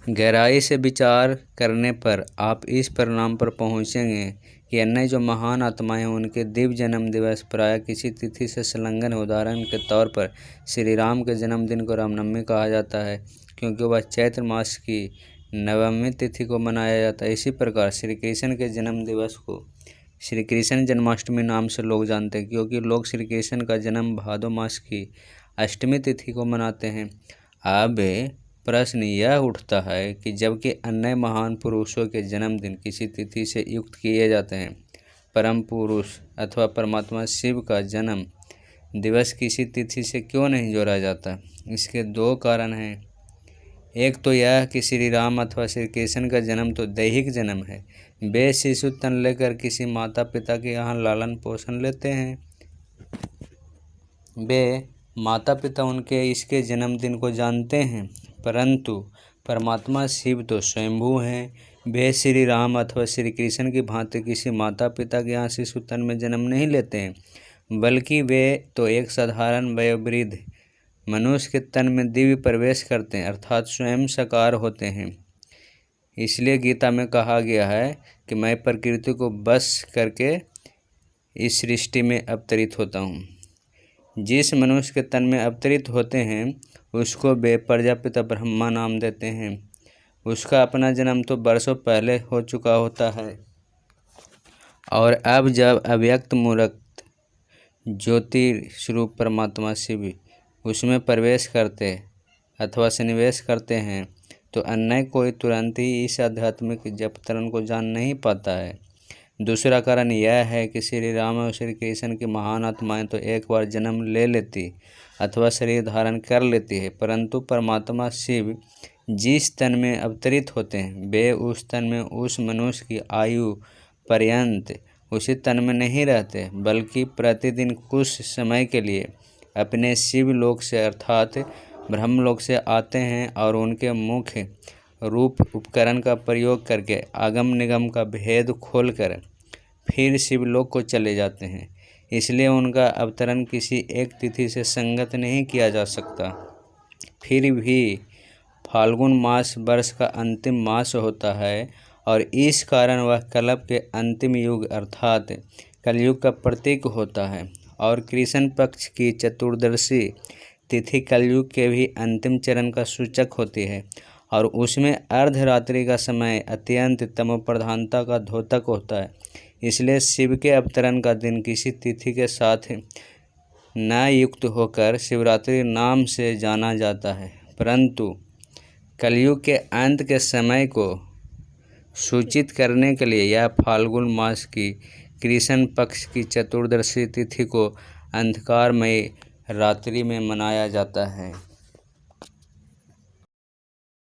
गहराई से विचार करने पर आप इस परिणाम पर पहुंचेंगे कि अन्य जो महान आत्माएं हैं उनके दिव्य जन्म दिवस प्रायः किसी तिथि से संलग्न। उदाहरण के तौर पर श्री राम के जन्मदिन को रामनवमी कहा जाता है क्योंकि वह चैत्र मास की नवमी तिथि को मनाया जाता है। इसी प्रकार श्री कृष्ण के जन्म दिवस को श्री कृष्ण जन्माष्टमी नाम से लोग जानते हैं क्योंकि लोग श्री कृष्ण का जन्म भादो मास की अष्टमी तिथि को मनाते हैं। अब प्रश्न यह उठता है कि जबकि अन्य महान पुरुषों के जन्मदिन किसी तिथि से युक्त किए जाते हैं, परम पुरुष अथवा परमात्मा शिव का जन्म दिवस किसी तिथि से क्यों नहीं जोड़ा जाता? इसके दो कारण हैं। एक तो यह कि श्री राम अथवा श्री कृष्ण का जन्म तो दैहिक जन्म है। वे शिशु तन लेकर किसी माता पिता के यहाँ लालन पोषण लेते हैं। वे माता पिता उनके इसके जन्मदिन को जानते हैं, परंतु परमात्मा शिव तो स्वयंभू हैं। वे श्री राम अथवा श्री कृष्ण की भांति किसी माता पिता के यहाँ शिशु तन में जन्म नहीं लेते हैं, बल्कि वे तो एक साधारण वयोवृद्ध मनुष्य के तन में दिव्य प्रवेश करते हैं, अर्थात स्वयं साकार होते हैं। इसलिए गीता में कहा गया है कि मैं प्रकृति को बस करके इस सृष्टि में अवतरित होता हूँ। जिस मनुष्य के तन में अवतरित होते हैं उसको वे प्रजापिता ब्रह्मा नाम देते हैं। उसका अपना जन्म तो वर्षों पहले हो चुका होता है और अब जब अव्यक्त मूर्त ज्योतिस्वरूप परमात्मा शिव उसमें प्रवेश करते अथवा सन्निवेश करते हैं तो अन्य कोई तुरंत ही इस आध्यात्मिक जप तरंग को जान नहीं पाता है। दूसरा कारण यह है कि श्री राम और श्री कृष्ण की महान आत्माएं तो एक बार जन्म ले लेती अथवा शरीर धारण कर लेती है, परंतु परमात्मा शिव जिस तन में अवतरित होते हैं वे उस तन में उस मनुष्य की आयु पर्यंत उसी तन में नहीं रहते, बल्कि प्रतिदिन कुछ समय के लिए अपने शिव लोक से अर्थात ब्रह्मलोक से आते हैं और उनके मुख्य रूप उपकरण का प्रयोग करके आगम निगम का भेद खोलकर फिर शिवलोक को चले जाते हैं। इसलिए उनका अवतरण किसी एक तिथि से संगत नहीं किया जा सकता। फिर भी फाल्गुन मास वर्ष का अंतिम मास होता है और इस कारण वह कल्प के अंतिम युग अर्थात कलयुग का प्रतीक होता है और कृष्ण पक्ष की चतुर्दशी तिथि कलयुग के भी अंतिम चरण का सूचक होती है और उसमें अर्धरात्रि का समय अत्यंत तमोप्रधानता का द्योतक होता है। इसलिए शिव के अवतरण का दिन किसी तिथि के साथ न युक्त होकर शिवरात्रि नाम से जाना जाता है, परंतु कलयुग के अंत के समय को सूचित करने के लिए यह फाल्गुन मास की कृष्ण पक्ष की चतुर्दशी तिथि को अंधकारमय रात्रि में मनाया जाता है।